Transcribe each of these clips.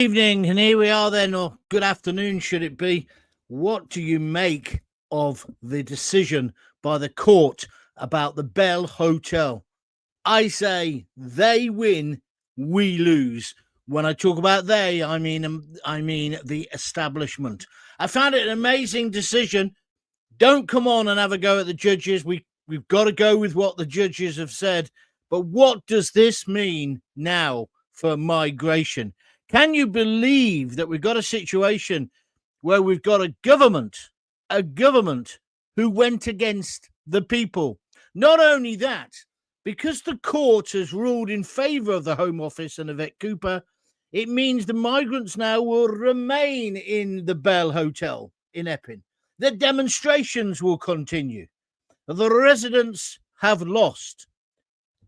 Evening, and here we are then, or good afternoon should it be. What do you make of the decision by the court about the Bell Hotel? I say they win, we lose. When I talk about they, I mean the establishment. I found it an amazing decision. Don't come on and have a go at the judges. We've got to go with what the judges have said. But what does this mean now for migration? Can you believe that we've got a situation where we've got a government who went against the people? Not only that, because the court has ruled in favour of the Home Office and Yvette Cooper, it means the migrants now will remain in the Bell Hotel in Epping. The demonstrations will continue. The residents have lost.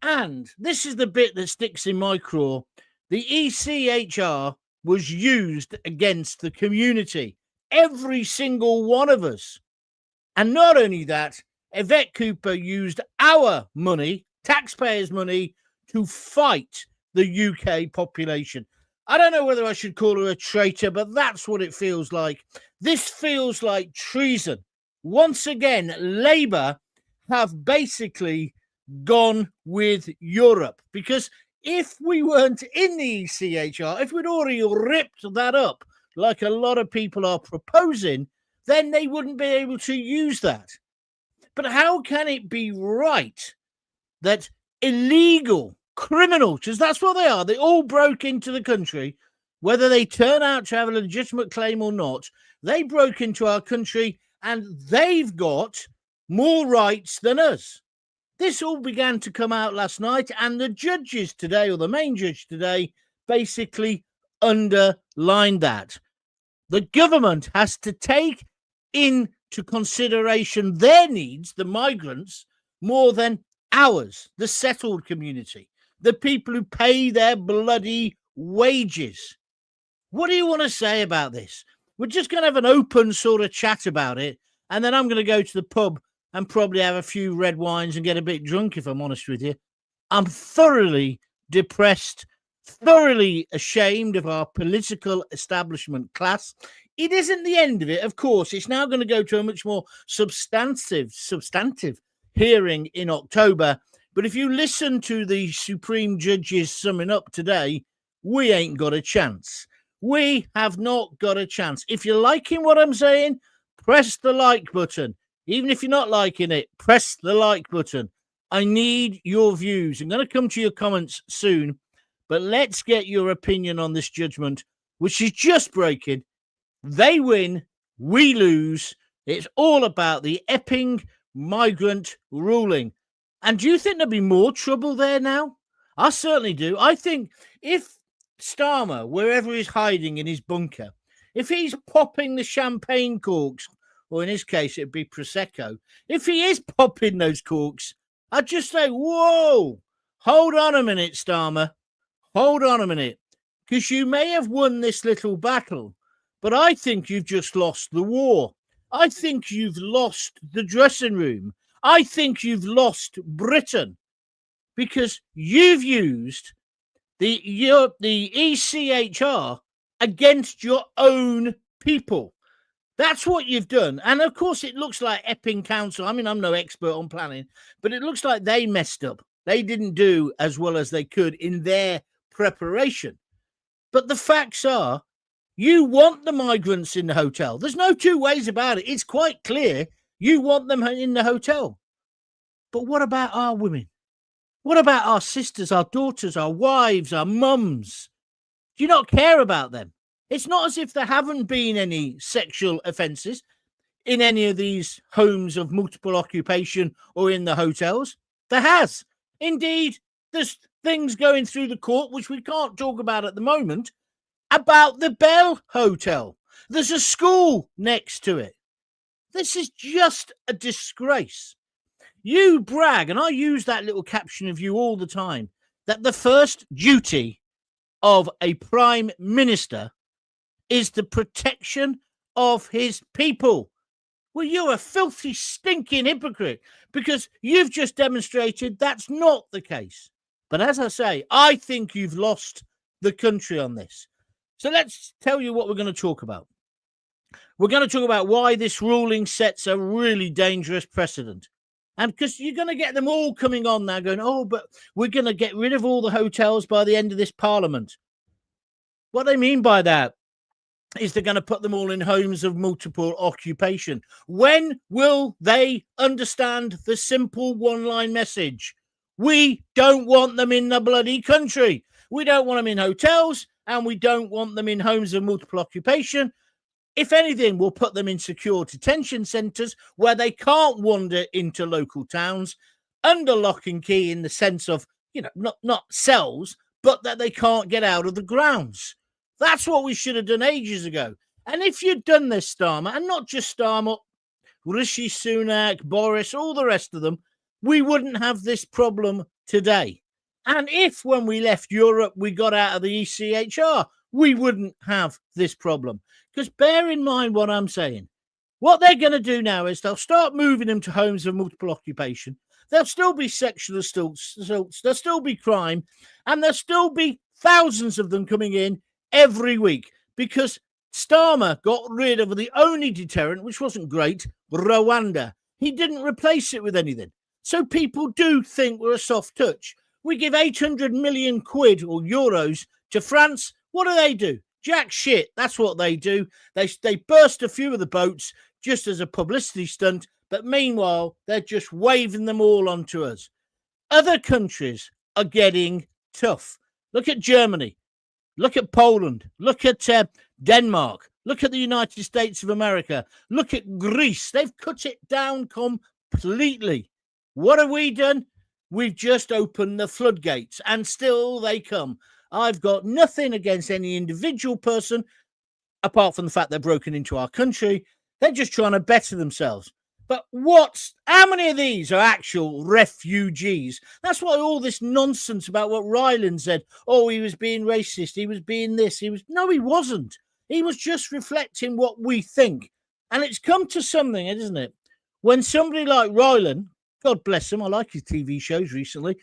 And this is the bit that sticks in my craw. The ECHR was used against the community, every single one of us. And not only that, Yvette Cooper used our money, taxpayers' money, to fight the UK population. I don't know whether I should call her a traitor, but that's what it feels like. This feels like treason. Once again, Labour have basically gone with Europe, because if we weren't in the ECHR, if we'd already ripped that up, like a lot of people are proposing, then they wouldn't be able to use that. But how can it be right that illegal criminals, because that's what they all broke into the country, whether they turn out to have a legitimate claim or not, they broke into our country and they've got more rights than us. This all began to come out last night, and the judges today, or the main judge today, basically underlined that. The government has to take into consideration their needs, the migrants, more than ours, the settled community, the people who pay their bloody wages. What do you want to say about this? We're just going to have an open sort of chat about it, and then I'm going to go to the pub and probably have a few red wines and get a bit drunk, if I'm honest with you. I'm thoroughly depressed, thoroughly ashamed of our political establishment class. It isn't the end of it, of course. It's now going to go to a much more substantive hearing in October. But if you listen to the Supreme Judge's summing up today, we ain't got a chance. We have not got a chance. If you're liking what I'm saying, press the like button. Even if you're not liking it, press the like button. I need your views. I'm going to come to your comments soon, but let's get your opinion on this judgment, which is just breaking. They win, we lose. It's all about the Epping Migrant ruling. And do you think there'll be more trouble there now? I certainly do. I think if Starmer, wherever he's hiding in his bunker, if he's popping the champagne corks, or in his case, it'd be Prosecco. If he is popping those corks, I'd just say, whoa, hold on a minute, Starmer. Hold on a minute. Because you may have won this little battle, but I think you've just lost the war. I think you've lost the dressing room. I think you've lost Britain, because you've used the ECHR against your own people. That's what you've done. And of course, it looks like Epping Council. I mean, I'm no expert on planning, but it looks like they messed up. They didn't do as well as they could in their preparation. But the facts are, you want the migrants in the hotel. There's no two ways about it. It's quite clear you want them in the hotel. But what about our women? What about our sisters, our daughters, our wives, our mums? Do you not care about them? It's not as if there haven't been any sexual offences in any of these homes of multiple occupation or in the hotels. There has. Indeed, there's things going through the court, which we can't talk about at the moment, about the Bell Hotel. There's a school next to it. This is just a disgrace. You brag, and I use that little caption of you all the time, that the first duty of a prime minister is the protection of his people. Well, you're a filthy, stinking hypocrite, because you've just demonstrated that's not the case. But as I say, I think you've lost the country on this. So let's tell you what we're going to talk about. We're going to talk about why this ruling sets a really dangerous precedent. And because you're going to get them all coming on now going, oh, but we're going to get rid of all the hotels by the end of this parliament. What they mean by that is they're going to put them all in homes of multiple occupation. When will they understand the simple one-line message? We don't want them in the bloody country. We don't want them in hotels, and we don't want them in homes of multiple occupation. If anything, we'll put them in secure detention centres where they can't wander into local towns under lock and key, in the sense of, not cells, but that they can't get out of the grounds. That's what we should have done ages ago. And if you'd done this, Starmer, and not just Starmer, Rishi Sunak, Boris, all the rest of them, we wouldn't have this problem today. And if, when we left Europe, we got out of the ECHR, we wouldn't have this problem. Because bear in mind what I'm saying. What they're going to do now is they'll start moving them to homes of multiple occupation. There'll still be sexual assaults, there'll still be crime, and there'll still be thousands of them coming in every week, because Starmer got rid of the only deterrent, which wasn't great, Rwanda. He didn't replace it with anything. So people do think we're a soft touch. We give 800 million quid or euros to France. What do? Jack shit. That's what they do. They burst a few of the boats just as a publicity stunt, but meanwhile, they're just waving them all onto us. Other countries are getting tough. Look at Germany. Look at Poland. Look at Denmark. Look at the United States of America. Look at Greece. They've cut it down completely. What have we done? We've just opened the floodgates, and still they come. I've got nothing against any individual person, apart from the fact they're broken into our country. They're just trying to better themselves. But how many of these are actual refugees? That's why all this nonsense about what Ryland said. Oh, he was being racist. He was being this. No, he wasn't. He was just reflecting what we think. And it's come to something, isn't it? When somebody like Ryland, God bless him, I like his TV shows recently,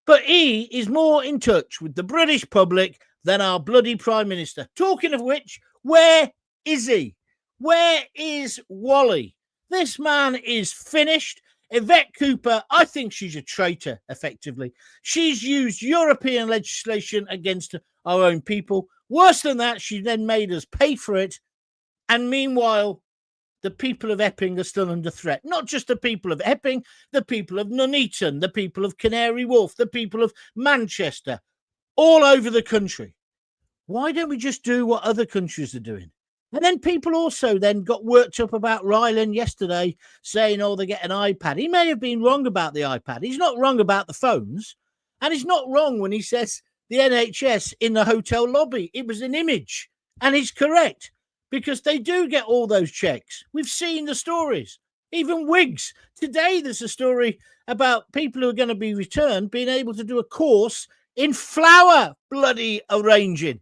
but he is more in touch with the British public than our bloody Prime Minister. Talking of which, where is he? Where is Wally? This man is finished. Yvette Cooper, I think she's a traitor, effectively. She's used European legislation against our own people. Worse than that, she then made us pay for it. And meanwhile, the people of Epping are still under threat. Not just the people of Epping, the people of Nuneaton, the people of Canary Wharf, the people of Manchester, all over the country. Why don't we just do what other countries are doing? And then people also then got worked up about Ryland yesterday, saying, oh, they get an iPad. He may have been wrong about the iPad. He's not wrong about the phones. And he's not wrong when he says the NHS in the hotel lobby. It was an image. And he's correct, because they do get all those checks. We've seen the stories. Even wigs. Today there's a story about people who are going to be returned being able to do a course in flower bloody arranging.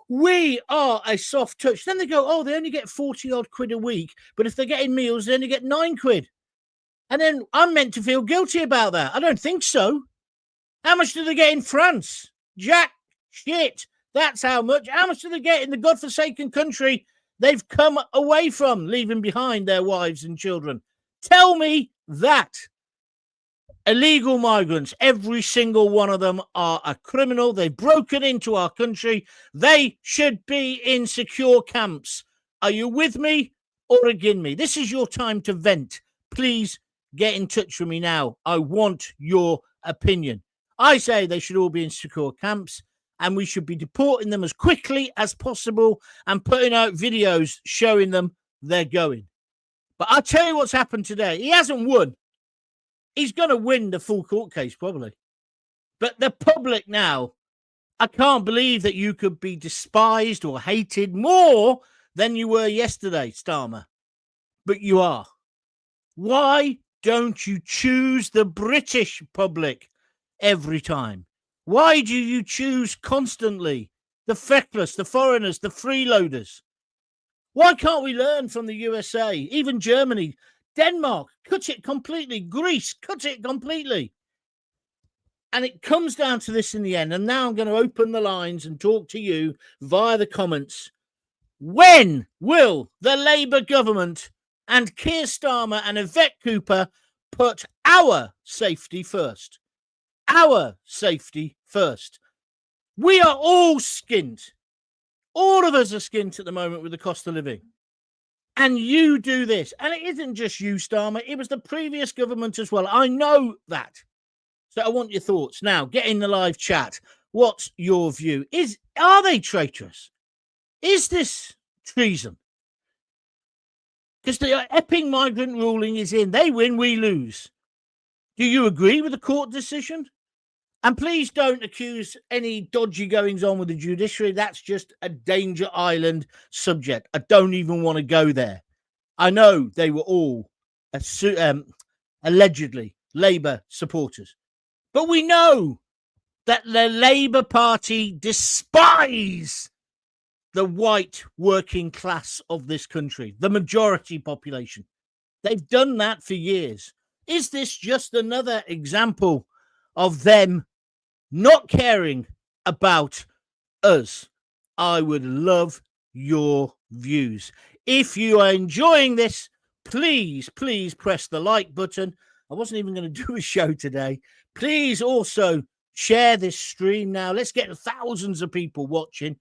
We are a soft touch. Then they go, oh, they only get 40 odd quid a week, but if they're getting meals, they only get 9 quid. And then I'm meant to feel guilty about that. I don't think so. How much do they get in France? Jack shit. That's how much. How much do they get in the godforsaken country they've come away from, leaving behind their wives and children? Tell me that. Illegal migrants, every single one of them are a criminal. They've broken into our country. They should be in secure camps. Are you with me or against me? This is your time to vent. Please get in touch with me now. I want your opinion. I say they should all be in secure camps, and we should be deporting them as quickly as possible and putting out videos showing them they're going. But I'll tell you what's happened today. He hasn't won. He's going to win the full court case, probably. But the public now, I can't believe that you could be despised or hated more than you were yesterday, Starmer. But you are. Why don't you choose the British public every time? Why do you choose constantly the feckless, the foreigners, the freeloaders? Why can't we learn from the USA, even Germany? Denmark, cut it completely. Greece, cut it completely. And it comes down to this in the end. And now I'm going to open the lines and talk to you via the comments. When will the Labour government and Keir Starmer and Yvette Cooper put our safety first? Our safety first. We are all skint. All of us are skint at the moment with the cost of living. And you do this. And it isn't just you, Starmer. It was the previous government as well. I know that. So I want your thoughts. Now, get in the live chat. What's your view? Are they traitorous? Is this treason? Because the Epping Migrant ruling is in. They win, we lose. Do you agree with the court decision? And please don't accuse any dodgy goings on with the judiciary. That's just a danger island subject. I don't even want to go there. I know they were all allegedly Labour supporters. But we know that the Labour Party despise the white working class of this country, the majority population. They've done that for years. Is this just another example of them not caring about us? I would love your views. If you are enjoying this, please press the like button. I wasn't even going to do a show today. Please also share this stream now. Let's get thousands of people watching.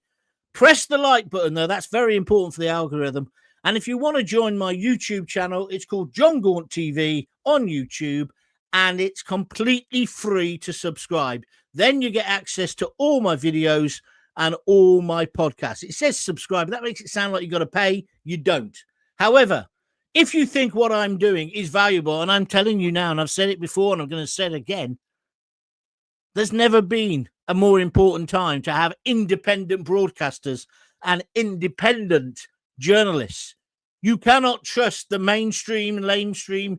Press the like button, though. That's very important for the algorithm. And if you want to join my YouTube channel, it's called John Gaunt TV on YouTube, and it's completely free to subscribe. Then you get access to all my videos and all my podcasts. It says subscribe. That makes it sound like you've got to pay. You don't. However, if you think what I'm doing is valuable, and I'm telling you now, and I've said it before, and I'm going to say it again, there's never been a more important time to have independent broadcasters and independent journalists. You cannot trust the mainstream and lamestream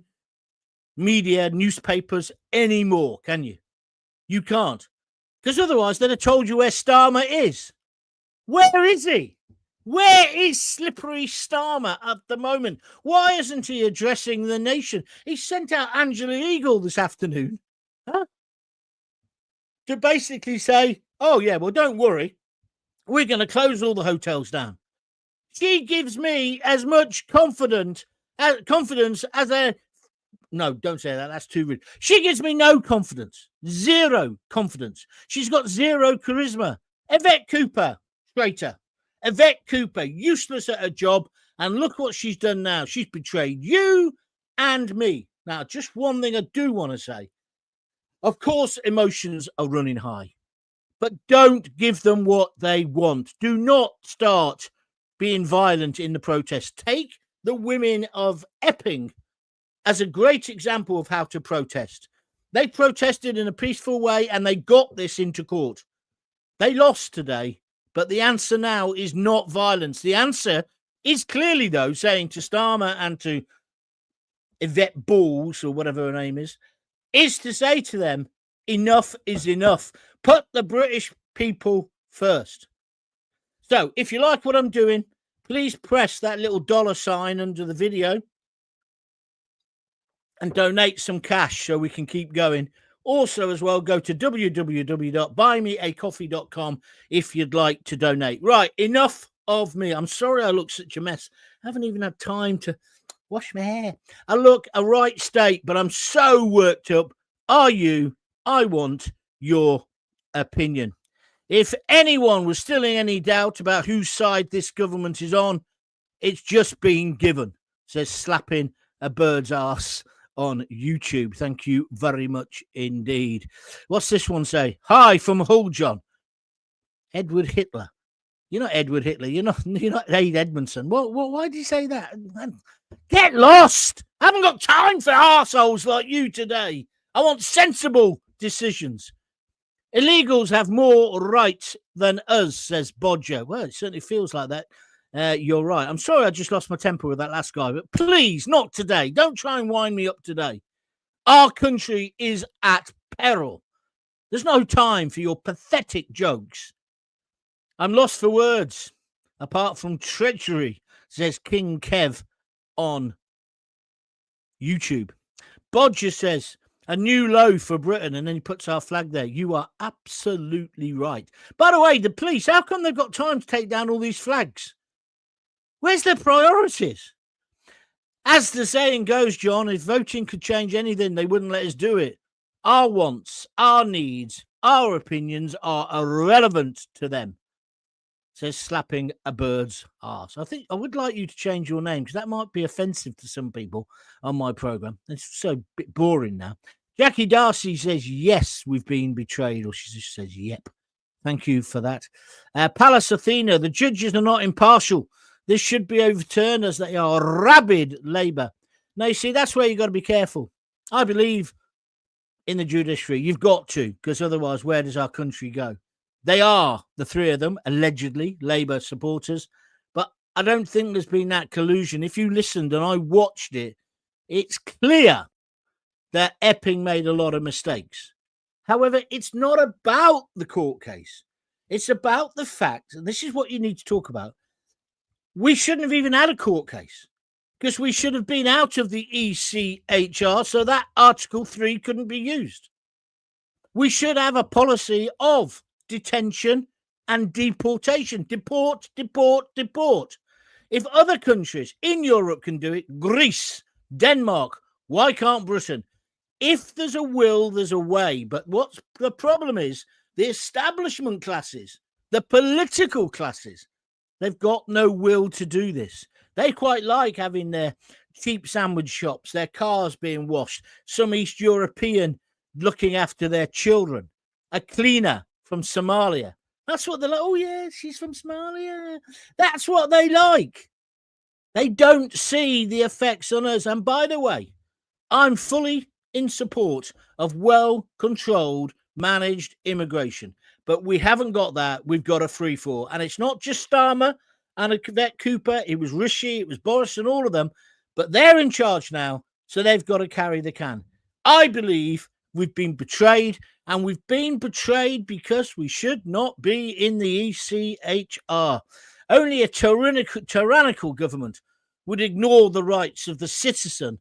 media, newspapers anymore, can you? You can't. Because otherwise they'd have told you where Starmer is. Where is he? Where is slippery Starmer at the moment? Why isn't he addressing the nation? He sent out Angela Eagle this afternoon. To basically say, oh, yeah, well, don't worry. We're going to close all the hotels down. She gives me as much confidence as a... No, don't say that. That's too rude. She gives me no confidence. Zero confidence. She's got zero charisma. Yvette Cooper, traitor. Yvette Cooper, useless at her job. And look what she's done now. She's betrayed you and me. Now, just one thing I do want to say. Of course, emotions are running high, but don't give them what they want. Do not start being violent in the protest. Take the women of Epping as a great example of how to protest. They protested in a peaceful way and they got this into court. They lost today, but the answer now is not violence. The answer is clearly, though, saying to Starmer and to Yvette Balls, or whatever her name is to say to them, enough is enough. Put the British people first. So if you like what I'm doing, please press that little $sign under the video and donate some cash so we can keep going. Also, as well, go to www.buymeacoffee.com if you'd like to donate. Right, enough of me. I'm sorry I look such a mess. I haven't even had time to wash my hair. I look a right state, but I'm so worked up. Are you? I want your opinion. If anyone was still in any doubt about whose side this government is on, it's just been given. Says slapping a bird's ass on YouTube. Thank you very much indeed. What's this one say? Hi from Hull, John. Edward Hitler. You're not Edward Hitler. You're not Aid Edmondson. Why did you say that? Get lost. I haven't got time for arseholes like you today. I want sensible decisions. Illegals have more rights than us, says Bodger. Well, it certainly feels like that. You're right. I'm sorry I just lost my temper with that last guy, but please, not today. Don't try and wind me up today. Our country is at peril. There's no time for your pathetic jokes. I'm lost for words, apart from treachery, says King Kev on YouTube. Bodger says, A new low for Britain, and then he puts our flag there. You are absolutely right. By the way, the police, how come they've got time to take down all these flags? Where's their priorities? As the saying goes, John, if voting could change anything, they wouldn't let us do it. Our wants, our needs, our opinions are irrelevant to them. Says slapping a bird's arse. I think I would like you to change your name because that might be offensive to some people on my program. It's so a bit boring now. Jackie Darcy says, yes, we've been betrayed, or she just says, yep. Thank you for that. Pallas Athena, the judges are not impartial. This should be overturned as they are rabid Labour. Now, you see, that's where you've got to be careful. I believe in the judiciary. You've got to, because otherwise, where does our country go? They are, the three of them, allegedly Labour supporters. But I don't think there's been that collusion. If you listened and I watched it, it's clear that Epping made a lot of mistakes. However, it's not about the court case. It's about the fact, and this is what you need to talk about, we shouldn't have even had a court case because we should have been out of the ECHR so that Article 3 couldn't be used. We should have a policy of detention and deportation. Deport, deport, deport. If other countries in Europe can do it, Greece, Denmark, why can't Britain? If there's a will, there's a way. But what's the problem is the establishment classes, the political classes, they've got no will to do this. They quite like having their cheap sandwich shops, their cars being washed, some East European looking after their children, a cleaner from Somalia. That's what they're like. Oh, yeah, she's from Somalia. That's what they like. They don't see the effects on us. And by the way, I'm fully in support of well-controlled, managed immigration. But we haven't got that. We've got a free-for-all. And it's not just Starmer and Yvette Cooper. It was Rishi, it was Boris and all of them. But they're in charge now, so they've got to carry the can. I believe we've been betrayed, and we've been betrayed because we should not be in the ECHR. Only a tyrannical government would ignore the rights of the citizen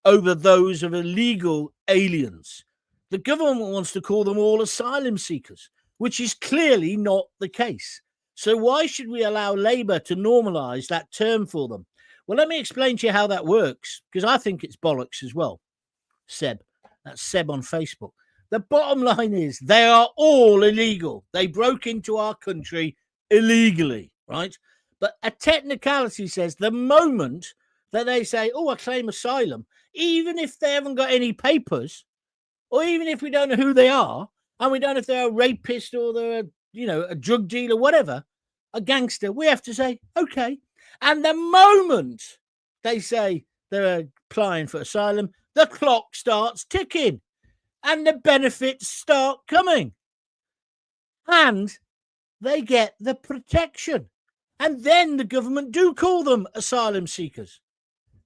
over those of illegal aliens. The government wants to call them all asylum seekers, which is clearly not the case. So why should we allow Labour to normalise that term for them? Well, let me explain to you how that works, because I think it's bollocks as well. Seb. That's Seb on Facebook. The bottom line is they are all illegal. They broke into our country illegally, right? But a technicality says the moment that they say, oh, I claim asylum, even if they haven't got any papers, or even if we don't know who they are, and we don't know if they're a rapist or they're a drug dealer, whatever, a gangster, we have to say, okay. And the moment they say they're applying for asylum, the clock starts ticking and the benefits start coming. And they get the protection. And then the government do call them asylum seekers.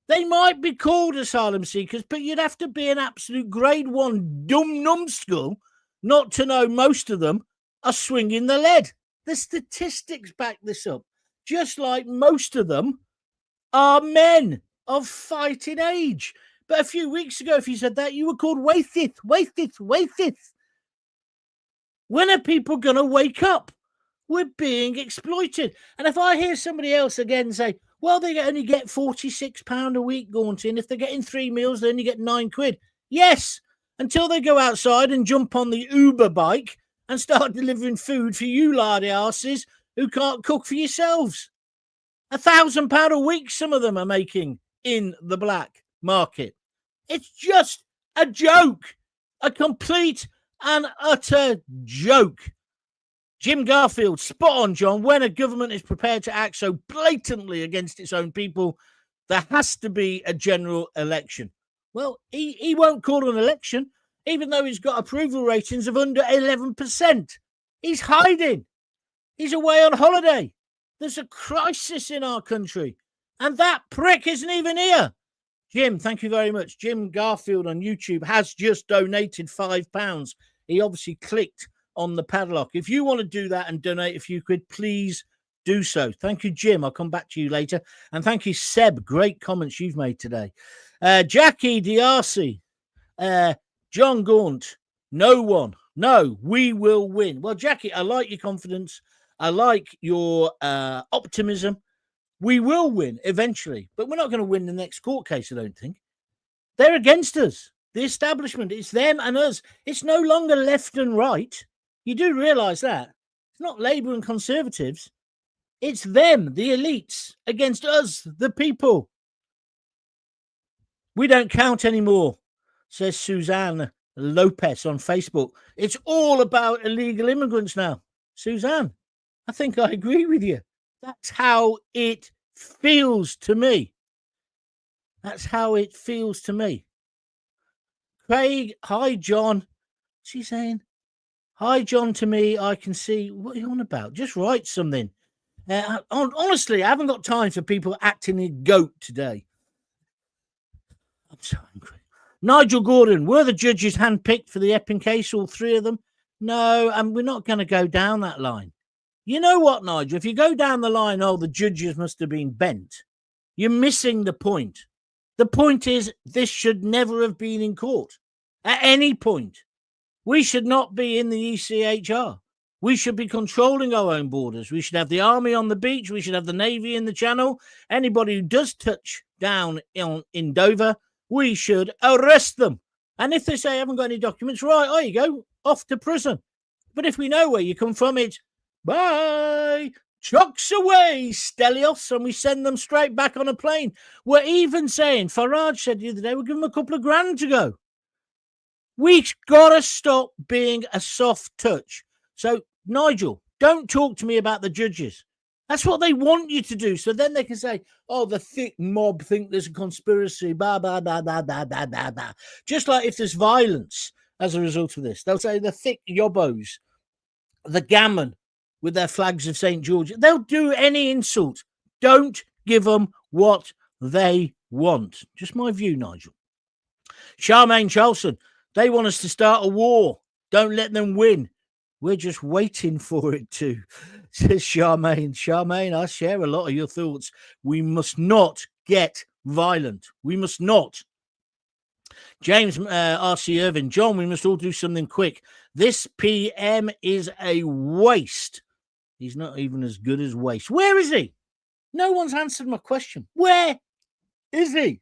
They might be called asylum seekers, but you'd have to be an absolute grade 1 dumb numbskull not to know most of them are swinging the lead. The statistics back this up. Just like most of them are men of fighting age. But a few weeks ago, if you said that, you were called waithith. When are people going to wake up? We're being exploited. And if I hear somebody else again say, well, they only get £46 a week, Gaunt, and if they're getting 3 meals, they only get £9. Yes, until they go outside and jump on the Uber bike and start delivering food for you lardy arses who can't cook for yourselves. £1,000 a week some of them are making in the black market. It's just a joke, a complete and utter joke. Jim Garfield, spot on, John. When a government is prepared to act so blatantly against its own people, there has to be a general election. Well, he won't call an election, even though he's got approval ratings of under 11%. He's hiding. He's away on holiday. There's a crisis in our country, and that prick isn't even here. Jim, thank you very much. Jim Garfield on YouTube has just donated £5. He obviously clicked on the padlock. If you want to do that and donate a few quid, please do so. Thank you, Jim. I'll come back to you later. And thank you, Seb. Great comments you've made today. Jackie D'Arcy. John Gaunt, no one. No, we will win. Well, Jackie, I like your confidence. I like your optimism. We will win eventually, but we're not going to win the next court case, I don't think. They're against us. The establishment, it's them and us. It's no longer left and right. You do realise that. It's not Labour and Conservatives. It's them, the elites, against us, the people. We don't count anymore, says Suzanne Lopez on Facebook. It's all about illegal immigrants now. Suzanne, I think I agree with you. That's how it feels to me. That's how it feels to me. Craig, hi, John. She's saying, hi, John, to me. I can see. What are you on about? Just write something. Honestly, I haven't got time for people acting in goat today. I'm so angry. Nigel Gordon, were the judges handpicked for the Epping case, all three of them? No, and we're not going to go down that line. You know what, Nigel? If you go down the line, oh, the judges must have been bent, you're missing the point. The point is this should never have been in court at any point. We should not be in the ECHR. We should be controlling our own borders. We should have the army on the beach. We should have the navy in the channel. Anybody who does touch down in Dover, we should arrest them. And if they say I haven't got any documents, right, there you go, off to prison. But if we know where you come from, it's bye, chucks away, Stelios, and we send them straight back on a plane. We're even saying, Farage said the other day, we'll give them a couple of grand to go. We've got to stop being a soft touch. So, Nigel, don't talk to me about the judges. That's what they want you to do. So then they can say, oh, the thick mob think there's a conspiracy, blah, blah, blah, blah, blah, blah, blah, blah. Just like if there's violence as a result of this, they'll say the thick yobbos, the gammon with their flags of St. George. They'll do any insult. Don't give them what they want. Just my view, Nigel. Charmaine Charlson, they want us to start a war. Don't let them win. We're just waiting for it to, says Charmaine. Charmaine, I share a lot of your thoughts. We must not get violent. We must not. James R.C. Irvin, John, we must all do something quick. This PM is a waste. He's not even as good as waste. Where is he? No one's answered my question. Where is he?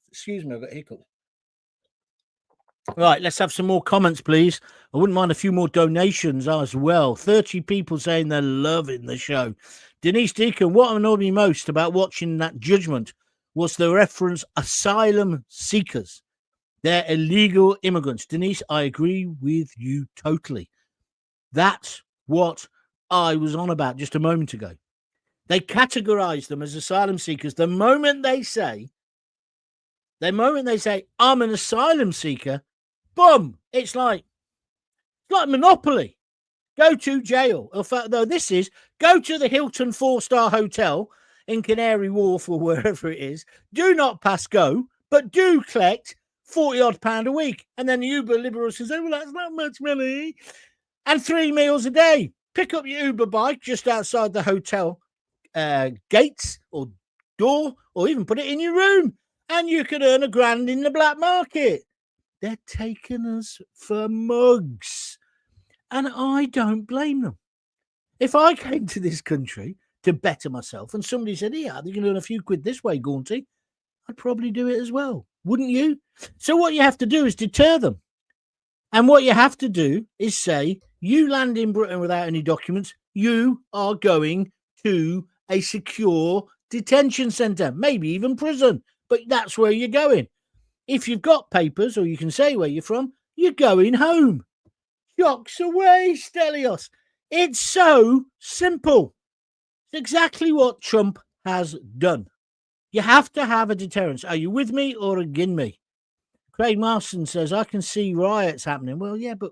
Excuse me, I've got a hiccup. Right, let's have some more comments, please. I wouldn't mind a few more donations as well. 30 people saying they're loving the show. Denise Deacon, what annoyed me most about watching that judgment was the reference asylum seekers. They're illegal immigrants. Denise, I agree with you totally. That's what I was on about just a moment ago. They categorize them as asylum seekers. The moment they say, I'm an asylum seeker, boom, it's like Monopoly. Go to jail. Though this is, go to the Hilton 4-star hotel in Canary Wharf or wherever it is. Do not pass go, but do collect £40-odd a week. And then the Uber liberals say, well, that's not much money. And 3 meals a day. Pick up your Uber bike just outside the hotel gates or door, or even put it in your room. And you could earn £1,000 in the black market. They're taking us for mugs. And I don't blame them. If I came to this country to better myself and somebody said, yeah, you can earn a few quid this way, Gaunty, I'd probably do it as well. Wouldn't you? So what you have to do is deter them. And what you have to do is say, you land in Britain without any documents, you are going to a secure detention centre, maybe even prison. But that's where you're going. If you've got papers, or you can say where you're from, you're going home. Shocks away, Stelios. It's so simple. It's exactly what Trump has done. You have to have a deterrence. Are you with me or against me? Craig Marston says, I can see riots happening. Well, yeah, but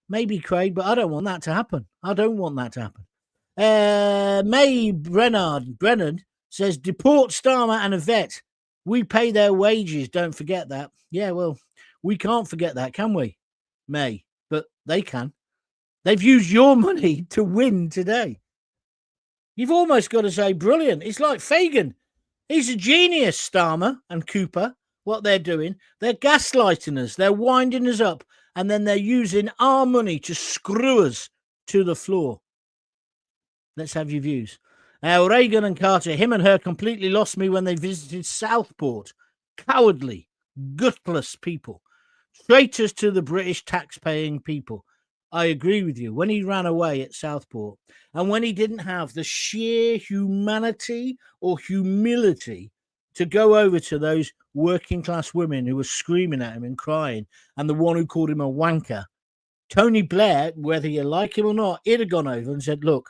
maybe, Craig, but I don't want that to happen. I don't want that to happen. May Brennan says, deport Starmer and Yvette. We pay their wages. Don't forget that. Yeah, well, we can't forget that, can we, May? But they can. They've used your money to win today. You've almost got to say brilliant. It's like Fagan. He's a genius, Starmer and Cooper. what they're doing. They're gaslighting us. They're winding us up. And then they're using our money to screw us to the floor. Let's have your views. Reagan and Carter, him and her completely lost me when they visited Southport. Cowardly, gutless people. Traitors to the British tax-paying people. I agree with you. When he ran away at Southport and when he didn't have the sheer humanity or humility to go over to those working class women who were screaming at him and crying, and the one who called him a wanker, Tony Blair, whether you like him or not, he'd have gone over and said, look,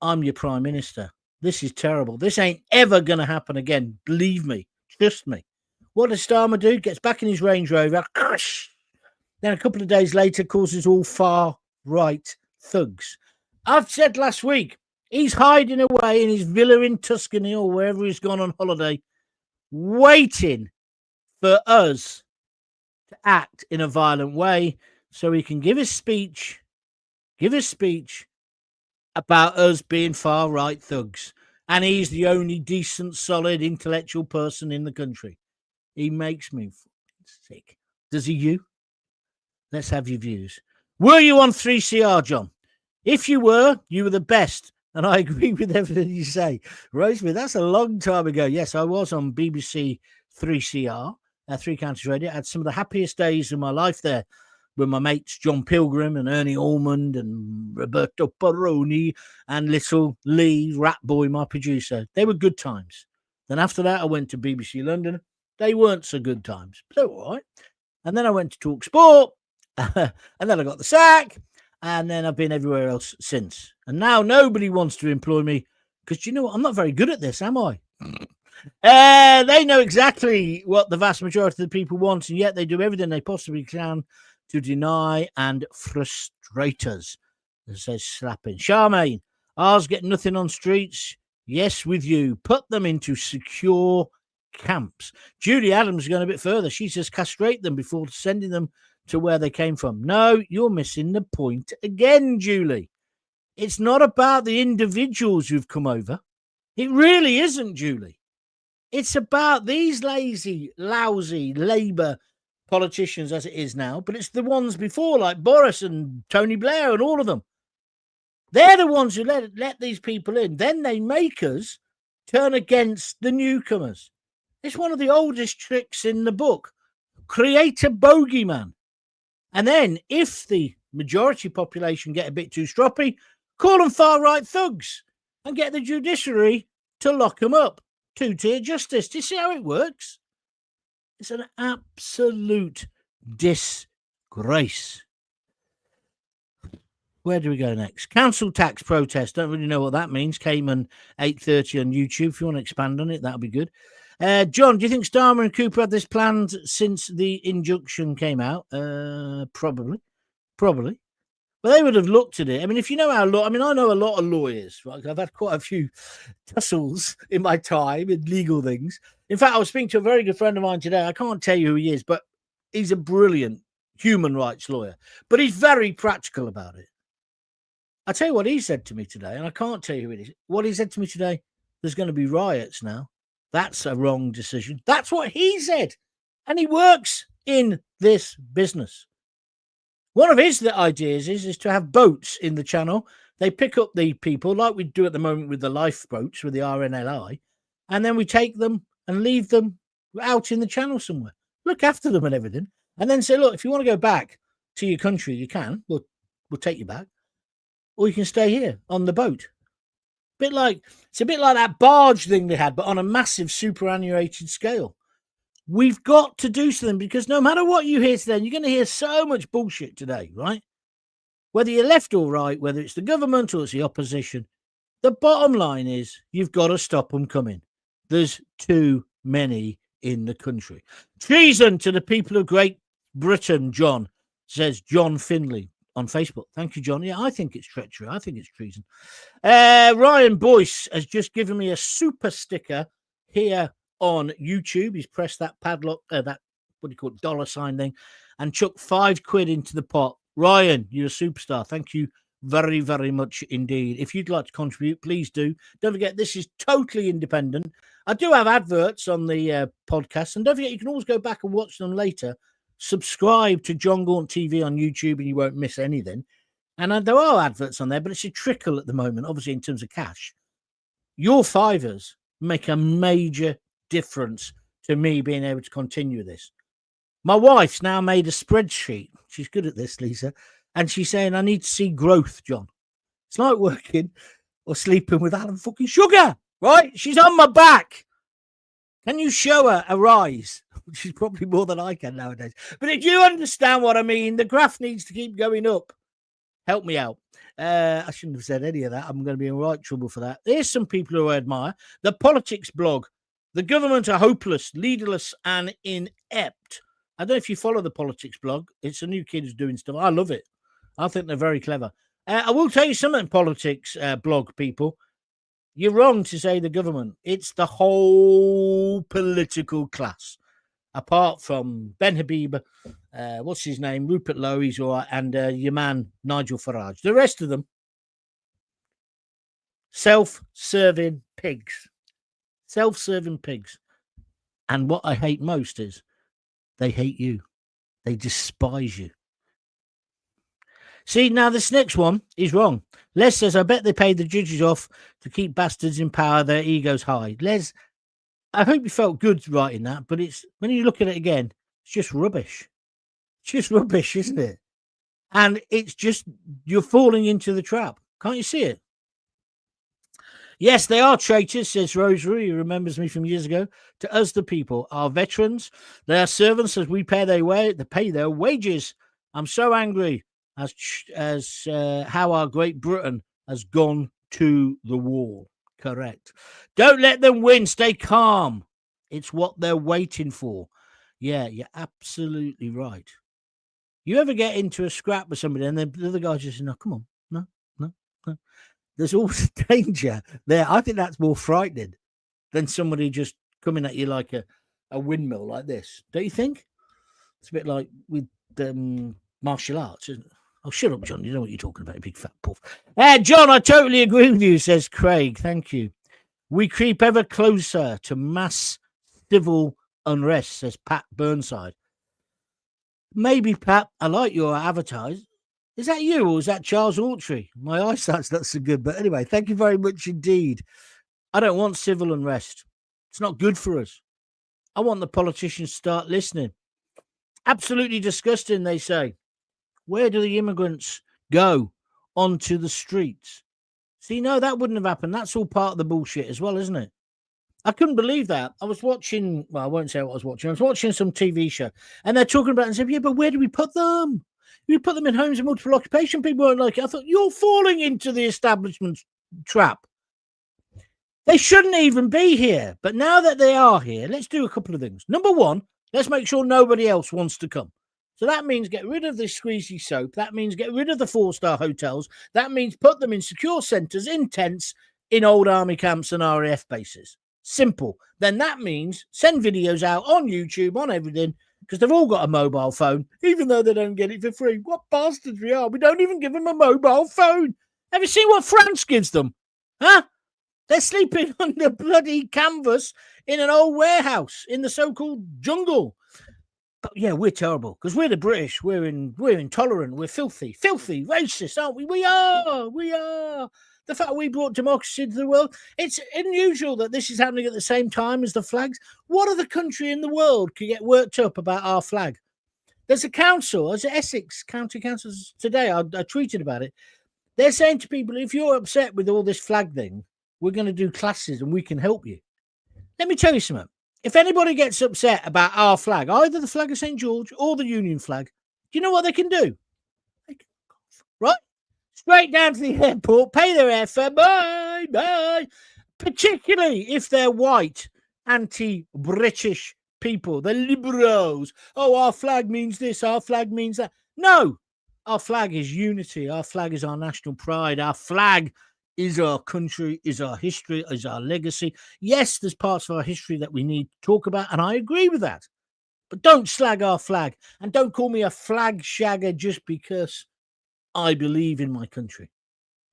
I'm your prime minister. This is terrible. This ain't ever going to happen again. Believe me. Trust me. What does Starmer do? Gets back in his Range Rover. Then a couple of days later calls us all far-right thugs. I've said last week, he's hiding away in his villa in Tuscany or wherever he's gone on holiday, waiting for us to act in a violent way so he can give his speech about us being far-right thugs. And he's the only decent, solid, intellectual person in the country. He makes me sick. Does he you? Let's have your views. Were you on 3CR, John? If you were the best. And I agree with everything you say. Rosemary, that's a long time ago. Yes, I was on BBC 3CR, Three Counties Radio. I had some of the happiest days of my life there with my mates John Pilgrim and Ernie Ormond and Roberto Perroni and little Lee Ratboy, my producer. They were good times. Then after that, I went to BBC London. They weren't so good times, but they were all right. And then I went to Talk Sport, and then I got the sack, and then I've been everywhere else since. And now nobody wants to employ me because, you know what? I'm not very good at this, am I? They know exactly what the vast majority of the people want, and yet they do everything they possibly can to deny and frustrate us. It says slapping. Charmaine, ours get nothing on streets. Yes, with you. Put them into secure camps. Julie Adams is going a bit further. She says castrate them before sending them to where they came from. No, you're missing the point again, Julie. It's not about the individuals who've come over. It really isn't, Julie. It's about these lazy, lousy Labour politicians as it is now, but it's the ones before, like Boris and Tony Blair and all of them. They're the ones who let these people in. Then they make us turn against the newcomers. It's one of the oldest tricks in the book. Create a bogeyman. And then if the majority population get a bit too stroppy, call them far-right thugs and get the judiciary to lock them up. Two-tier justice. Do you see how it works? It's an absolute disgrace. Where do we go next? Council tax protest. Don't really know what that means. Cayman 8:30 on YouTube. If you want to expand on it, that'll be good. John, do you think Starmer and Cooper had this planned since the injunction came out? Probably. But they would have looked at it. I mean, if you know how I know a lot of lawyers. Right? I've had quite a few tussles in my time in legal things. In fact, I was speaking to a very good friend of mine today. I can't tell you who he is, but he's a brilliant human rights lawyer. But he's very practical about it. I'll tell you what he said to me today, and I can't tell you who it is. What he said to me today, there's going to be riots now. That's a wrong decision. That's what he said. And he works in this business. One of his ideas is to have boats in the channel. They pick up the people like we do at the moment with the lifeboats, with the RNLI, and then we take them and leave them out in the channel somewhere. Look after them and everything. And then say, look, if you want to go back to your country, you can. We'll take you back. Or you can stay here on the boat. It's a bit like that barge thing they had, but on a massive superannuated scale. We've got to do something because no matter what you hear today, you're going to hear so much bullshit today, right? Whether you're left or right, whether it's the government or it's the opposition, the bottom line is you've got to stop them coming. There's too many in the country. Treason to the people of Great Britain, John, says John Finley on Facebook. Thank you, John. Yeah, I think it's treachery. I think it's treason. Ryan Boyce has just given me a super sticker here on YouTube. He's pressed that padlock, that, what do you call it, $sign thing, and chucked £5 into the pot. Ryan, you're a superstar. Thank you very, very much indeed. If you'd like to contribute, please do. Don't forget, this is totally independent. I do have adverts on the podcast, and don't forget, you can always go back and watch them later. Subscribe to John Gaunt TV on YouTube, and you won't miss anything. And there are adverts on there, but it's a trickle at the moment, obviously, in terms of cash. Your fivers make a major difference to me being able to continue this. My wife's now made a spreadsheet. She's good at this, Lisa. And she's saying, I need to see growth, John. It's like working or sleeping with Alan fucking Sugar, right? She's on my back. Can you show her a rise? She's probably more than I can nowadays. But if you understand what I mean, the graph needs to keep going up. Help me out. I shouldn't have said any of that. I'm going to be in right trouble for that. There's some people who I admire. The Politics blog. The government are hopeless, leaderless, and inept. I don't know if you follow the Politics blog. It's a new kid who's doing stuff. I love it. I think they're very clever. I will tell you something, Politics blog people. You're wrong to say the government. It's the whole political class. Apart from Ben Habib, what's his name? Rupert Lowe, he's all right, and your man, Nigel Farage. The rest of them, self-serving pigs. Self-serving pigs. And what I hate most is they hate you. They despise you. See, now this next one is wrong. Les says, I bet they paid the judges off to keep bastards in power, their egos high. Les, I hope you felt good writing that, but it's when you look at it again, it's just rubbish. It's just rubbish, isn't it? And it's just, you're falling into the trap. Can't you see it? Yes, they are traitors, says Rosary, who remembers me from years ago. To us, the people, are veterans. They are servants as we pay their wages. I'm so angry as how our Great Britain has gone to the wall. Correct. Don't let them win. Stay calm. It's what they're waiting for. Yeah, you're absolutely right. You ever get into a scrap with somebody and then the other guy just says, no, come on. No. There's always danger there. I think that's more frightening than somebody just coming at you like a windmill like this. Don't you think? It's a bit like with martial arts, isn't it? Oh, shut up, John. You know what you're talking about, you big fat puff. John, I totally agree with you, says Craig. Thank you. We creep ever closer to mass civil unrest, says Pat Burnside. Maybe, Pat, I like your avatar. Is that you or is that Charles Autry? My eyesight's not so good. But anyway, thank you very much indeed. I don't want civil unrest. It's not good for us. I want the politicians to start listening. Absolutely disgusting, they say. Where do the immigrants go? Onto the streets. See, no, that wouldn't have happened. That's all part of the bullshit as well, isn't it? I couldn't believe that. I was watching, well, I won't say what I was watching. I was watching some TV show and they're talking about it and said, yeah, but where do we put them? We put them in homes of multiple occupation. People weren't like it. I thought, you're falling into the establishment trap. They shouldn't even be here. But now that they are here, let's do a couple of things. Number one, let's make sure nobody else wants to come. So that means get rid of this squeezy soap. That means get rid of the 4-star hotels. That means put them in secure centres, in tents, in old army camps and RAF bases. Simple. Then that means send videos out on YouTube, on everything, because they've all got a mobile phone, even though they don't get it for free. What bastards we are. We don't even give them a mobile phone. Have you seen what France gives them? Huh? They're sleeping on the bloody canvas in an old warehouse in the so-called jungle. But yeah, we're terrible because we're the British. We're intolerant. We're filthy, racist, aren't we? We are. The fact we brought democracy to the world, it's unusual that this is happening at the same time as the flags. What other country in the world could get worked up about our flag? There's a council, there's Essex County Council today. I tweeted about it. They're saying to people, if you're upset with all this flag thing, we're going to do classes and we can help you. Let me tell you something. If anybody gets upset about our flag, either the flag of St. George or the Union flag, do you know what they can do? They can, right? Straight down to the airport, pay their airfare, bye. Particularly if they're white, anti-British people, the liberals. Oh, our flag means this, our flag means that. No, our flag is unity. Our flag is our national pride. Our flag is our country, is our history, is our legacy. Yes, there's parts of our history that we need to talk about, and I agree with that. But don't slag our flag, and don't call me a flag shagger just because. I believe in my country,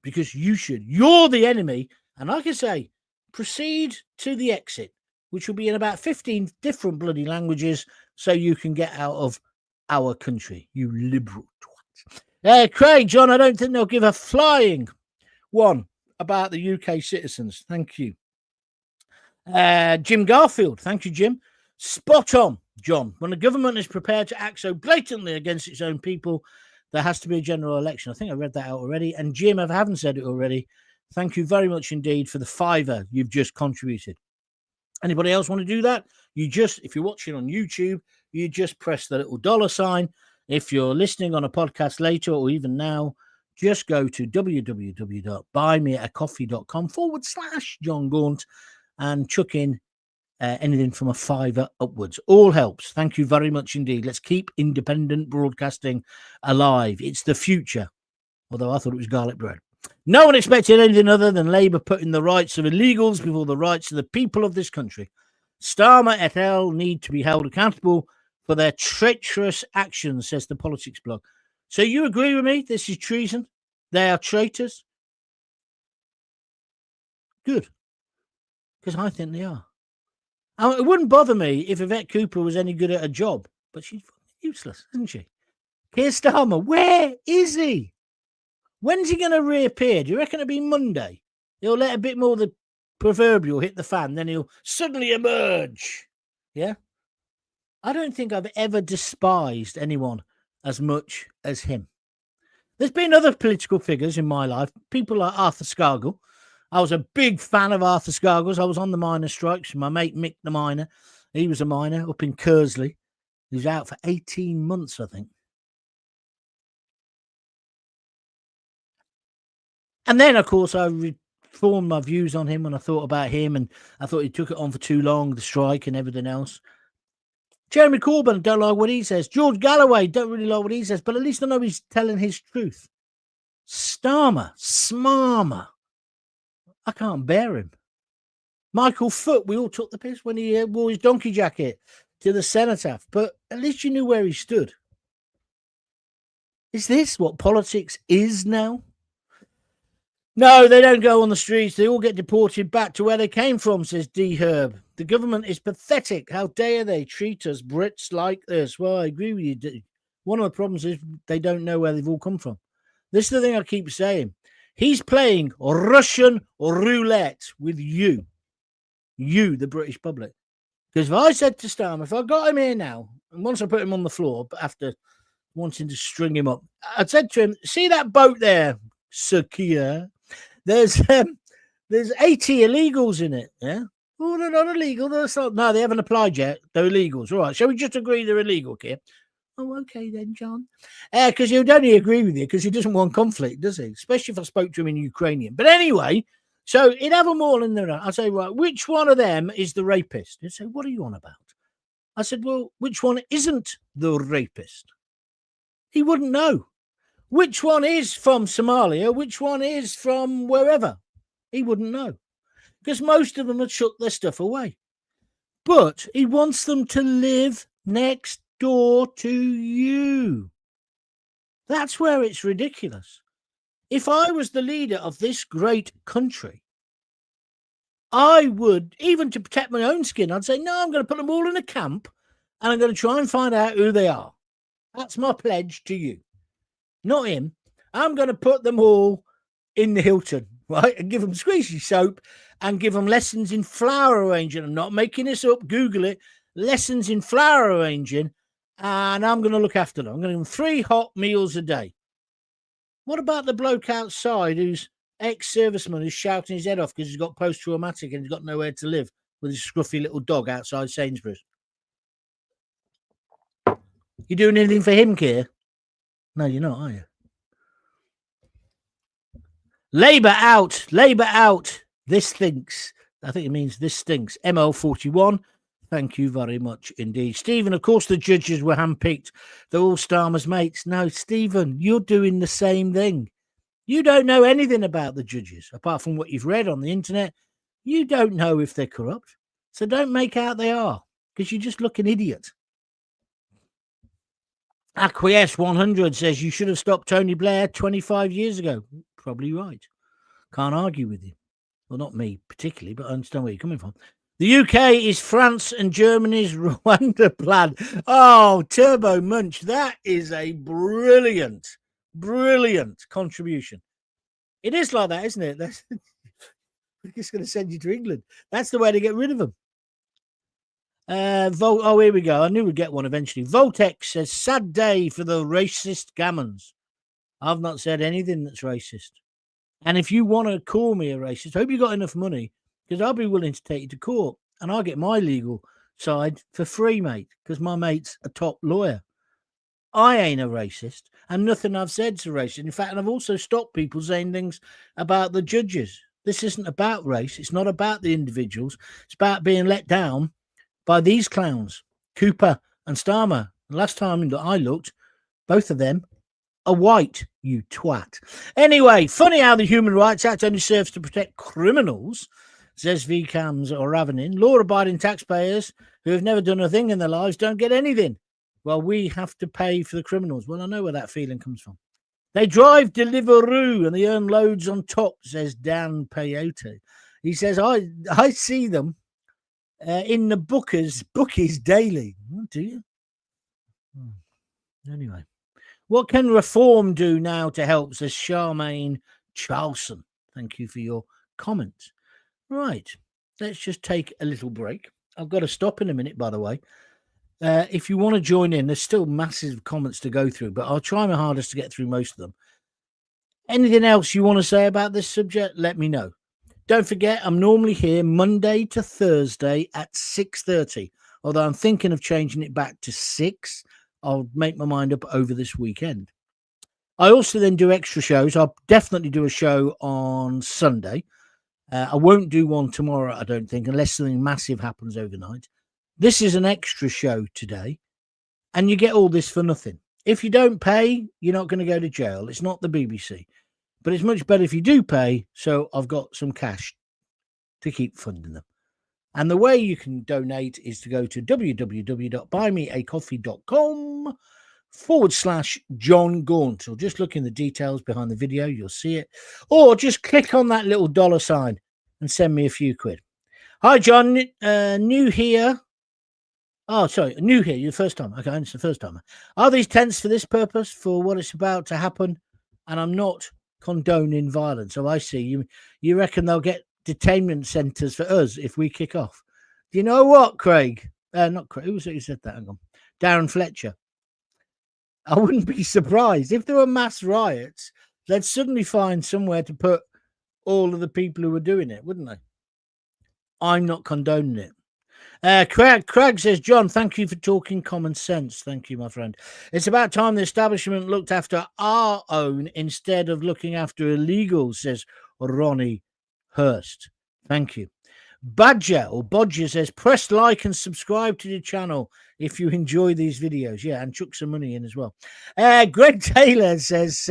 because you should. You're the enemy. And like I say, proceed to the exit, which will be in about 15 different bloody languages, so you can get out of our country, you liberal twat. Craig, John, I don't think they'll give a flying one about the UK citizens. Thank you. Jim Garfield, thank you, Jim. Spot on, John. When the government is prepared to act so blatantly against its own people, there has to be a general election. I think I read that out already. And Jim, if I haven't said it already, thank you very much indeed for the £5 you've just contributed. Anybody else want to do that? If you're watching on YouTube, you just press the little $sign. If you're listening on a podcast later or even now, just go to www.buymeacoffee.com/John Gaunt and chuck in anything from a £5 upwards. All helps. Thank you very much indeed. Let's keep independent broadcasting alive. It's the future, although I thought it was garlic bread. No one expected anything other than Labour putting the rights of illegals before the rights of the people of this country. Starmer et al. Need to be held accountable for their treacherous actions, says the Politics blog. So you agree with me? This is treason? They are traitors? Good. Because I think they are. It wouldn't bother me if Yvette Cooper was any good at a job, but she's useless, isn't she? Keir Starmer, where is he? When's he going to reappear? Do you reckon it'll be Monday? He'll let a bit more of the proverbial hit the fan, then he'll suddenly emerge. Yeah? I don't think I've ever despised anyone as much as him. There's been other political figures in my life, people like Arthur Scargill. I was a big fan of Arthur Scargill's. I was on the miners' strikes. My mate Mick the miner, he was a miner up in Kersley. He was out for 18 months, I think. And then, of course, I reformed my views on him when I thought about him, and I thought he took it on for too long, the strike and everything else. Jeremy Corbyn, don't like what he says. George Galloway, don't really like what he says, but at least I know he's telling his truth. Starmer, Smarmer, I can't bear him. Michael Foot, we all took the piss when he wore his donkey jacket to the cenotaph, but at least you knew where he stood. Is this what politics is now? No, they don't go on the streets. They all get deported back to where they came from, says D. Herb. The government is pathetic. How dare they treat us Brits like this? Well, I agree with you. One of the problems is they don't know where they've all come from. This is the thing I keep saying. He's playing Russian roulette with you, the British public. Because if I said to Starmer, if I got him here now, and once I put him on the floor, but after wanting to string him up, I said to him, see that boat there, Sir Keir? There's 80 illegals in it, yeah? Oh, they're not illegal. No, they haven't applied yet. They're illegals. All right, shall we just agree they're illegal, Keir? Oh, okay then, John. Because he would only agree with you because he doesn't want conflict, does he? Especially if I spoke to him in Ukrainian. But anyway, so he'd have them all in there. I'd say, right, which one of them is the rapist? He'd say, what are you on about? I said, well, which one isn't the rapist? He wouldn't know. Which one is from Somalia? Which one is from wherever? He wouldn't know. Because most of them had shook their stuff away. But he wants them to live next door to you. That's where it's ridiculous. If I was the leader of this great country, I would, even to protect my own skin, I'd say, no, I'm going to put them all in a camp and I'm going to try and find out who they are. That's my pledge to you. Not him. I'm going to put them all in the Hilton, right? And give them squeezy soap and give them lessons in flower arranging. I'm not making this up. Google it. Lessons in flower arranging. And I'm going to look after them. I'm going to give them 3 hot meals a day. What about the bloke outside who's ex-serviceman who's shouting his head off because he's got post-traumatic and he's got nowhere to live with his scruffy little dog outside Sainsbury's? You doing anything for him, Keir? No, you're not, are you? Labour out. Labour out. This thinks. I think it means this stinks. ML41. Thank you very much indeed. Stephen, of course, the judges were handpicked. They're all Starmer's mates. No, Stephen, you're doing the same thing. You don't know anything about the judges, apart from what you've read on the internet. You don't know if they're corrupt. So don't make out they are, because you just look an idiot. Acquiesce 100 says you should have stopped Tony Blair 25 years ago. Probably right. Can't argue with you. Well, not me particularly, but I understand where you're coming from. The UK is France and Germany's Rwanda plan. Oh, Turbo Munch, that is a brilliant contribution. It is like that, isn't it? We're just going to send you to England. That's the way to get rid of them. Oh, here we go. I knew we'd get one eventually. Voltex says, sad day for the racist gammons. I've not said anything that's racist. And if you want to call me a racist, I hope you got enough money, because I'll be willing to take you to court and I'll get my legal side for free, mate, because my mate's a top lawyer. I ain't a racist, and nothing I've said's a racist. In fact, I've also stopped people saying things about the judges. This isn't about race. It's not about the individuals. It's about being let down by these clowns, Cooper and Starmer. Last time that I looked, both of them are white, you twat. Anyway, funny how the Human Rights Act only serves to protect criminals, says VCAMs or Ravening. Law-abiding taxpayers who have never done a thing in their lives don't get anything. Well, we have to pay for the criminals. Well, I know where that feeling comes from. They drive Deliveroo and they earn loads on top, says Dan Peyote. He says, I see them in the bookies daily. Oh, do you? Anyway. What can reform do now to help, says Charmaine Charlson. Thank you for your comment. Right, let's just take a little break. I've got to stop in a minute, by the way. If you want to join in, there's still massive comments to go through, but I'll try my hardest to get through most of them. Anything else you want to say about this subject, let me know. Don't forget, I'm normally here Monday to Thursday at 6:30, although I'm thinking of changing it back to 6. I'll make my mind up over this weekend. I also then do extra shows. I'll definitely do a show on Sunday. I won't do one tomorrow, I don't think, unless something massive happens overnight. This is an extra show today, and you get all this for nothing. If you don't pay, you're not going to go to jail. It's not the BBC. But it's much better if you do pay, so I've got some cash to keep funding them. And the way you can donate is to go to www.buymeacoffee.com/John Gaunt, or just look in the details behind the video, you'll see it. Or just click on that little dollar sign and send me a few quid. Hi, John. New here. Oh, sorry, new here. You're the first time. Okay, it's the first time. Are these tents for this purpose, for what it's about to happen? And I'm not condoning violence. So I see. You reckon they'll get detainment centres for us if we kick off? Do you know what, Craig? Not Craig. Who was it who said that? Hang on. Darren Fletcher. I wouldn't be surprised if there were mass riots. They'd suddenly find somewhere to put all of the people who were doing it, wouldn't they? I'm not condoning it. Craig says, John, thank you for talking common sense. Thank you, my friend. It's about time the establishment looked after our own instead of looking after illegals, says Ronnie Hurst. Thank you. Bodger says, press like and subscribe to the channel if you enjoy these videos. Yeah, and chuck some money in as well. Greg Taylor says,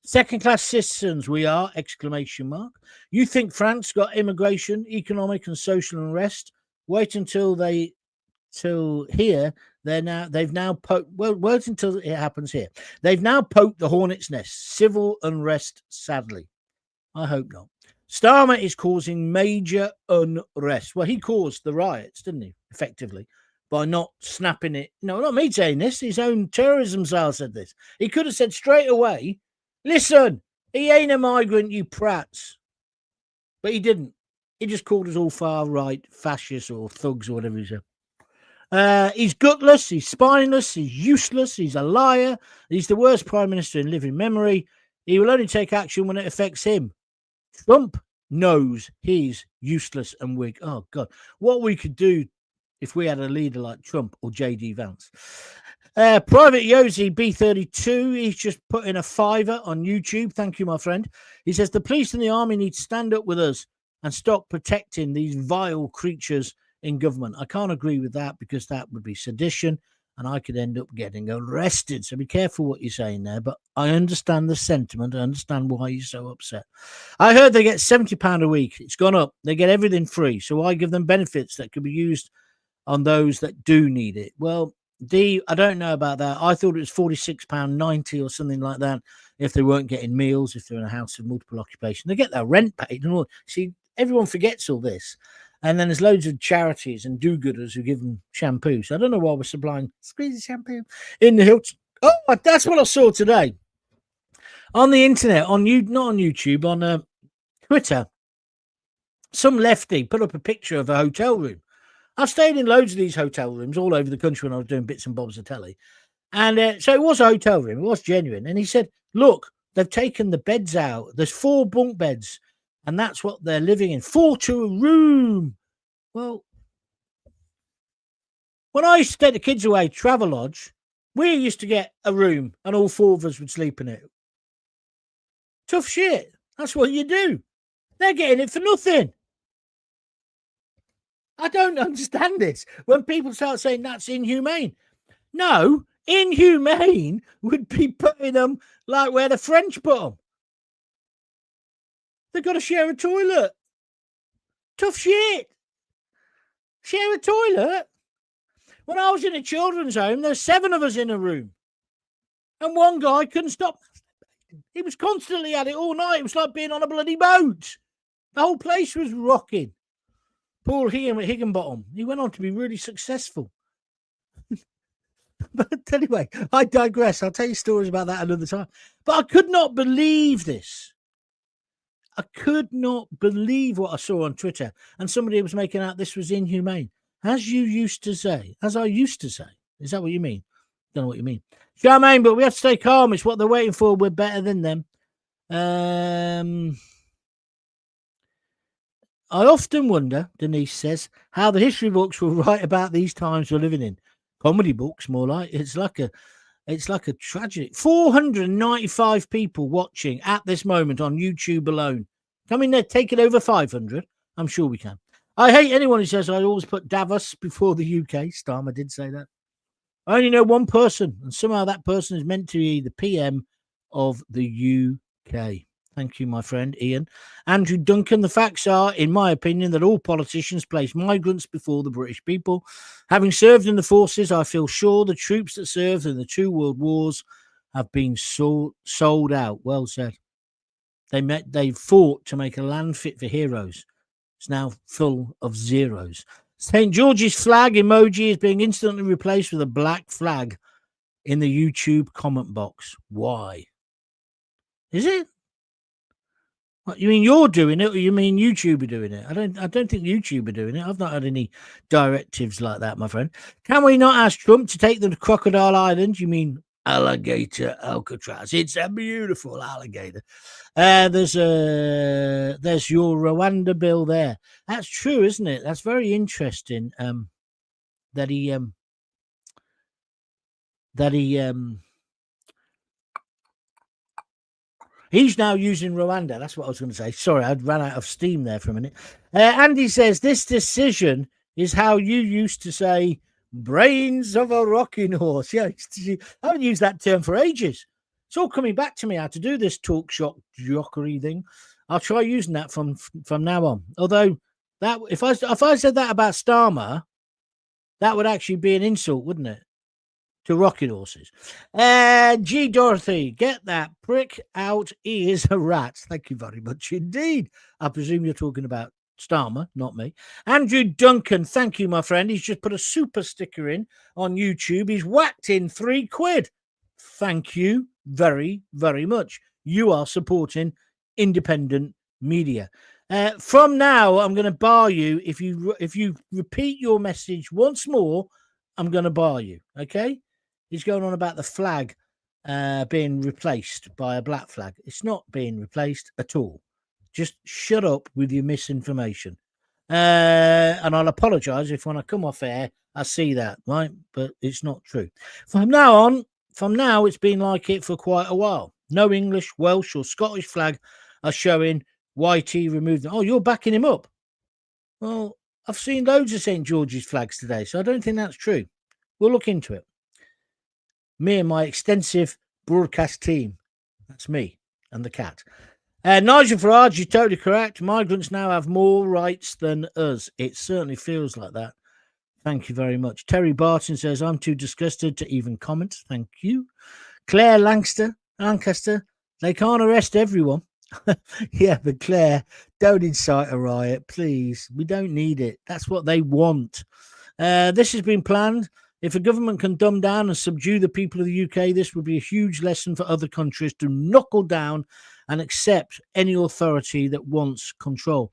second-class citizens we are, ! You think France got immigration, economic and social unrest? Wait until wait until it happens here. They've now poked the hornet's nest. Civil unrest, sadly. I hope not. Starmer is causing major unrest. Well, he caused the riots, didn't he, effectively, by not snapping it. No, not me saying this. His own terrorism cell said this. He could have said straight away, listen, he ain't a migrant, you prats. But he didn't. He just called us all far-right fascists or thugs or whatever he said. He's gutless, he's spineless, he's useless, he's a liar. He's the worst prime minister in living memory. He will only take action when it affects him. Trump knows he's useless and weak. Oh, God. What we could do if we had a leader like Trump or J.D. Vance. Private Yosi B32, he's just put in a $5 on YouTube. Thank you, my friend. He says the police and the army need to stand up with us and stop protecting these vile creatures in government. I can't agree with that because that would be sedition and I could end up getting arrested. So be careful what you're saying there. But I understand the sentiment. I understand why you're so upset. I heard they get £70 a week. It's gone up. They get everything free. So I give them benefits that could be used on those that do need it. Well, I don't know about that. I thought it was £46.90 or something like that if they weren't getting meals, if they're in a house of multiple occupation. They get their rent paid and all. See, everyone forgets all this. And then there's loads of charities and do-gooders who give them shampoo. So I don't know why we're supplying squeezy shampoo in the Hilton. Oh, that's what I saw today. On the internet, not on YouTube, on Twitter, some lefty put up a picture of a hotel room. I've stayed in loads of these hotel rooms all over the country when I was doing bits and bobs of telly. And so it was a hotel room. It was genuine. And he said, look, they've taken the beds out. There's 4 bunk beds. And that's what they're living in. 4 to a room. Well, when I used to take the kids away, Travelodge, we used to get a room and all 4 of us would sleep in it. Tough shit. That's what you do. They're getting it for nothing. I don't understand this. When people start saying that's inhumane. No, inhumane would be putting them like where the French put them. They've got to share a toilet. Tough shit. Share a toilet. When I was in a children's home, there's 7 of us in a room. And one guy couldn't stop. He was constantly at it all night. It was like being on a bloody boat. The whole place was rocking. Paul Higginbottom. He went on to be really successful. But anyway, I digress. I'll tell you stories about that another time. But I could not believe this. I could not believe what I saw on Twitter. And somebody was making out this was inhumane. As I used to say. Is that what you mean? Don't know what you mean. Charmaine, but we have to stay calm. It's what they're waiting for. We're better than them. I often wonder, Denise says, how the history books will write about these times we're living in. Comedy books, more like. It's like a tragedy. 495 people watching at this moment on YouTube alone. Come in there, take it over 500. I'm sure we can. I hate anyone who says I always put Davos before the UK. Starmer did say that. I only know one person, and somehow that person is meant to be the PM of the UK. Thank you, my friend, Ian. Andrew Duncan, the facts are, in my opinion, that all politicians place migrants before the British people. Having served in the forces, I feel sure the troops that served in the 2 world wars have been sold out. Well said. They fought to make a land fit for heroes. It's now full of zeros. St. George's flag emoji is being instantly replaced with a black flag in the YouTube comment box. Why? Is it? What, you mean you're doing it, or you mean YouTube are doing it? I don't think YouTube are doing it. I've not had any directives like that, my friend. Can we not ask Trump to take them to Crocodile Island? You mean alligator Alcatraz? It's a beautiful alligator. There's your Rwanda bill there. That's true, isn't it? That's very interesting. That he he's now using Rwanda. That's what I was going to say. Sorry, I ran out of steam there for a minute. Andy says, this decision is how you used to say brains of a rocking horse. Yeah, I haven't used that term for ages. It's all coming back to me how to do this talk shock jockery thing. I'll try using that from now on. Although, that if I said that about Starmer, that would actually be an insult, wouldn't it? To rocking horses. G. Dorothy, get that prick out. He is a rat. Thank you very much indeed. I presume you're talking about Starmer, not me. Andrew Duncan, thank you, my friend. He's just put a super sticker in on YouTube. He's whacked in £3. Thank you very, very much. You are supporting independent media. From now, I'm going to bar you. If you repeat your message once more, I'm going to bar you. Okay? He's going on about the flag being replaced by a black flag. It's not being replaced at all. Just shut up with your misinformation. And I'll apologise if when I come off air, I see that, right? But it's not true. From now, it's been like it for quite a while. No English, Welsh or Scottish flag are showing. YT removed them. Oh, you're backing him up. Well, I've seen loads of St. George's flags today, so I don't think that's true. We'll look into it. Me and my extensive broadcast team. That's me and the cat. Nigel Farage, you're totally correct. Migrants now have more rights than us. It certainly feels like that. Thank you very much. Terry Barton says, I'm too disgusted to even comment. Thank you. Claire Lancaster, they can't arrest everyone. Yeah, but Claire, don't incite a riot, please. We don't need it. That's what they want. This has been planned. If a government can dumb down and subdue the people of the UK, this would be a huge lesson for other countries to knuckle down and accept any authority that wants control.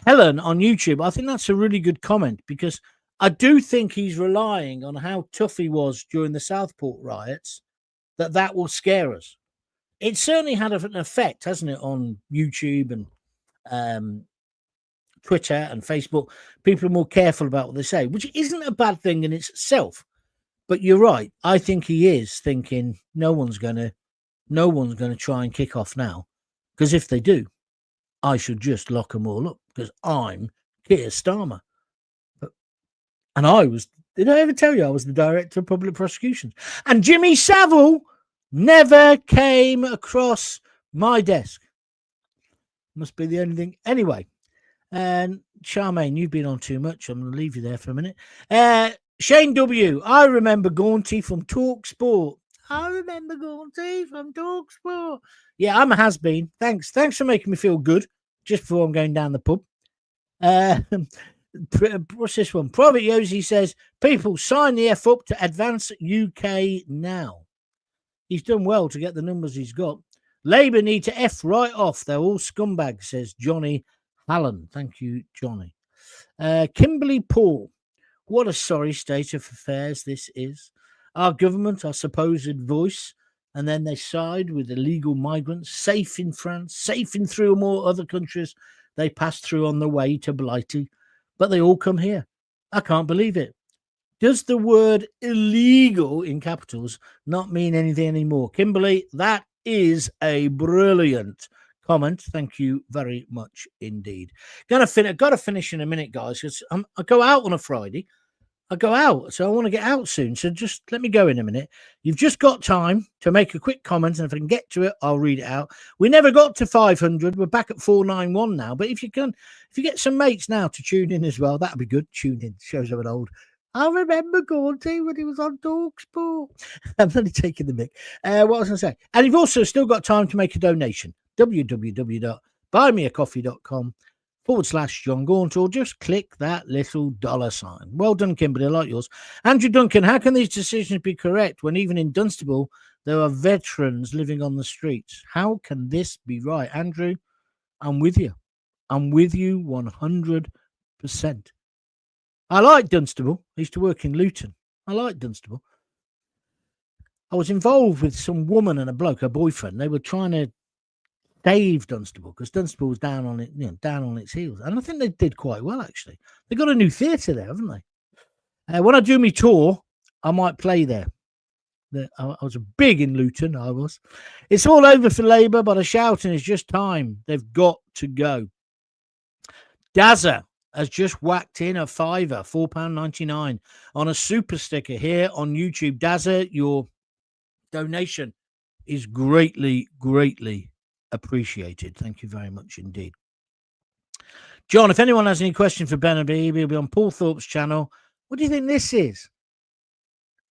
Helen on YouTube, I think that's a really good comment, because I do think he's relying on how tough he was during the Southport riots, that will scare us. It certainly had an effect, hasn't it, on YouTube and Twitter and Facebook. People are more careful about what they say, which isn't a bad thing in itself. But you're right. I think he is thinking no one's going to try and kick off now, because if they do, I should just lock them all up, because I'm Keir Starmer. And did I ever tell you I was the director of public prosecutions? And Jimmy Savile never came across my desk. Must be the only thing. Anyway, and Charmaine, you've been on too much. I'm going to leave you there for a minute. Shane W. I remember Gaunty from Talk Sport. Yeah, I'm a has-been. Thanks for making me feel good just before I'm going down the pub. What's this one? Private Yosi says, people sign the F up to advance UK now. He's done well to get the numbers he's got. Labour need to F right off. They're all scumbags, says Johnny Hallen. Thank you, Johnny. Kimberly Paul. What a sorry state of affairs this is. Our government, our supposed voice, and then they side with illegal migrants, safe in France, safe in 3 or more other countries they pass through on the way to Blighty, but they all come here. I can't believe it. Does the word illegal in capitals not mean anything anymore? Kimberly, that is a brilliant comment. Thank you very much indeed. Got to finish in a minute, guys, because I go out on a Friday. I go out, so I want to get out soon. So just let me go in a minute. You've just got time to make a quick comment, and if I can get to it, I'll read it out. We never got to 500. We're back at 491 now. But if you get some mates now to tune in as well, that'd be good. Tune in. Shows I'm an old. I remember Gaunty when he was on TalkSport. I'm only taking the mic. What was I going to say? And you've also still got time to make a donation. www.buymeacoffee.com/John Gaunt, or just click that little $sign. Well done, Kimberly. I like yours. Andrew Duncan, how can these decisions be correct when even in Dunstable there are veterans living on the streets? How can this be right? Andrew, I'm with you. I'm with you 100%. I like Dunstable. I used to work in Luton. I like Dunstable. I was involved with some woman and a bloke, her boyfriend. They were trying to save Dunstable because Dunstable was down on its heels, and I think they did quite well actually. They got a new theatre there, haven't they? When I do my tour, I might play there. I was big in Luton. I was. It's all over for Labour, but a shouting is just time. They've got to go. Dazza has just whacked in a fiver, £4.99 on a super sticker here on YouTube. Dazza, your donation is greatly, greatly appreciated. Thank you very much indeed. John, if anyone has any questions for Ben and B, he'll be on Paul Thorpe's channel. What do you think this is?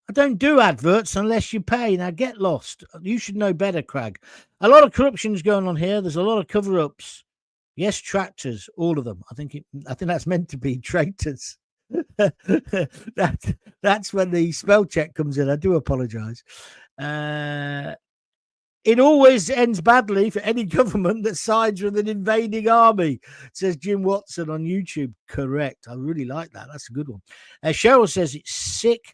I don't do adverts unless you pay. Now get lost. You should know better, Craig. A lot of corruption is going on here. There's a lot of cover-ups. Yes, tractors, all of them. I think that's meant to be traitors. That's when the spell check comes in. I do apologise. It always ends badly for any government that sides with an invading army, says Jim Watson on YouTube. Correct. I really like that. That's a good one. Cheryl says it's sick.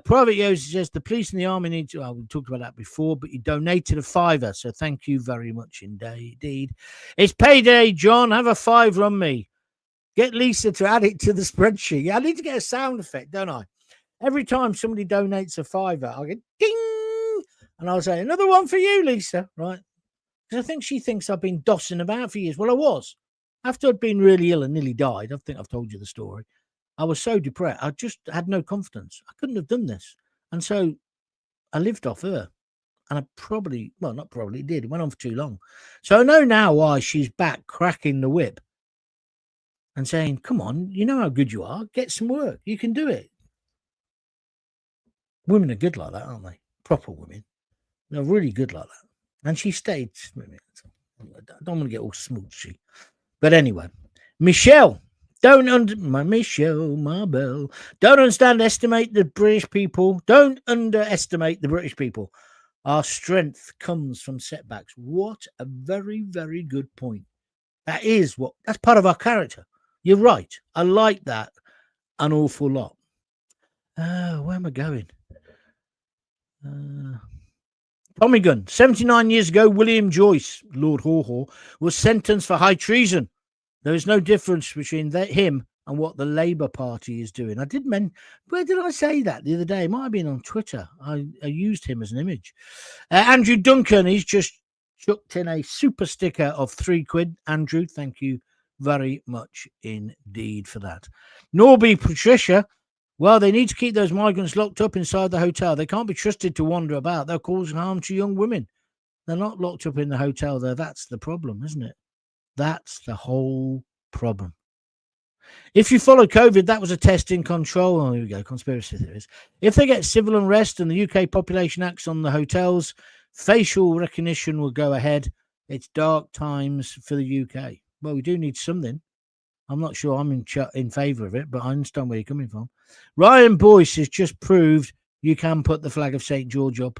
Private Yosi says the police and the army need to. We talked about that before, but you donated a fiver, so thank you very much indeed. It's payday, John. Have a fiver on me. Get Lisa to add it to the spreadsheet. I need to get a sound effect, don't I? Every time somebody donates a fiver, I'll get ding, and I'll say another one for you, Lisa. Right? Because I think she thinks I've been dossing about for years. Well, I was. After I'd been really ill and nearly died, I think I've told you the story. I was so depressed. I just had no confidence. I couldn't have done this. And so I lived off her. And I not probably, it did. It went on for too long. So I know now why she's back cracking the whip. and saying, come on, you know how good you are. Get some work. You can do it. Women are good like that, aren't they? Proper women. They're really good like that. And she stayed. I don't want to get all smoochy. But anyway, Michelle, Michelle Marbell, don't underestimate the British people. Don't underestimate the British people. Our strength comes from setbacks. What a very, very good point. That's part of our character. You're right. I like that an awful lot. Where am I going? Tommy gun. 79 years ago, William Joyce, Lord Haw, was sentenced for high treason. There is no difference between him and what the Labour Party is doing. Where did I say that the other day? It might have been on Twitter. I used him as an image. Andrew Duncan, he's just chucked in a super sticker of £3. Andrew, thank you very much indeed for that. Norby Patricia, well, they need to keep those migrants locked up inside the hotel. They can't be trusted to wander about. They're causing harm to young women. They're not locked up in the hotel there. That's the problem, isn't it? That's the whole problem. If you follow COVID, that was a test in control. Oh, here we go, conspiracy theories. If they get civil unrest and the UK population acts on the hotels, facial recognition will go ahead. It's dark times for the UK. Well, we do need something. I'm not sure I'm in favour of it, but I understand where you're coming from. Ryan Boyce has just proved you can put the flag of St. George up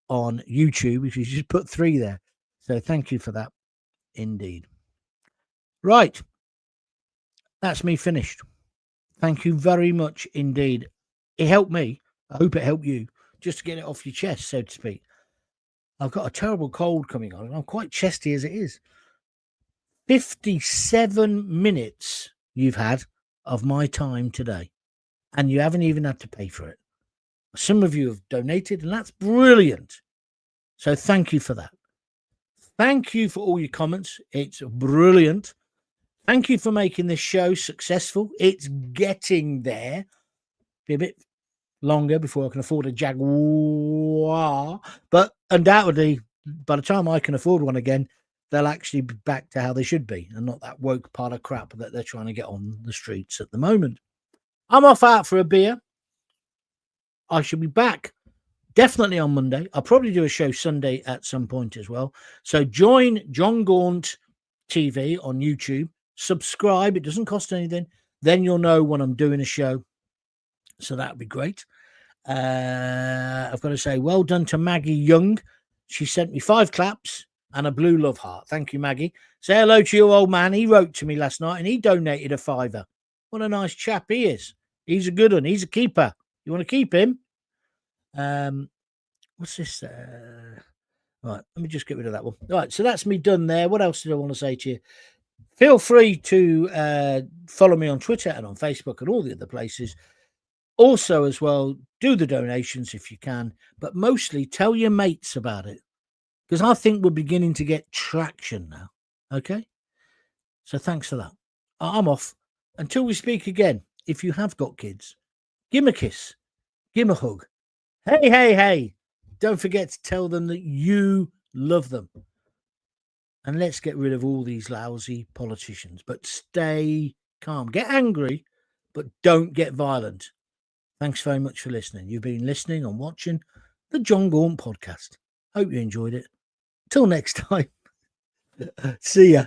on YouTube if you just put 3 there. So thank you for that, indeed. Right. That's me finished. Thank you very much indeed. It helped me. I hope it helped you just to get it off your chest, so to speak. I've got a terrible cold coming on and I'm quite chesty as it is. 57 minutes you've had of my time today and you haven't even had to pay for it. Some of you have donated and that's brilliant. So thank you for that. Thank you for all your comments. It's brilliant. Thank you for making this show successful. It's getting there. Be a bit longer before I can afford a Jaguar. But undoubtedly, by the time I can afford one again, they'll actually be back to how they should be and not that woke pile of crap that they're trying to get on the streets at the moment. I'm off out for a beer. I should be back definitely on Monday. I'll probably do a show Sunday at some point as well. So join John Gaunt TV on YouTube. Subscribe. It doesn't cost anything. Then you'll know when I'm doing a show. So that would be great. I've got to say well done to Maggie Young. She sent me 5 claps and a blue love heart. Thank you, Maggie. Say hello to your old man. He wrote to me last night and he donated a £5. What a nice chap he is. He's a good one. He's a keeper. You want to keep him? What's this? Right, let me just get rid of that one. All right, so that's me done there. What else did I want to say to you? Feel free to follow me on Twitter and on Facebook and all the other places. Also, as well, do the donations if you can, but mostly tell your mates about it because I think we're beginning to get traction now. Okay? So thanks for that. I'm off. Until we speak again, if you have got kids, give them a kiss, give them a hug. Hey, hey, hey. Don't forget to tell them that you love them. And let's get rid of all these lousy politicians, but stay calm. Get angry, but don't get violent. Thanks very much for listening. You've been listening and watching the John Gaunt podcast. Hope you enjoyed it. Till next time. See ya.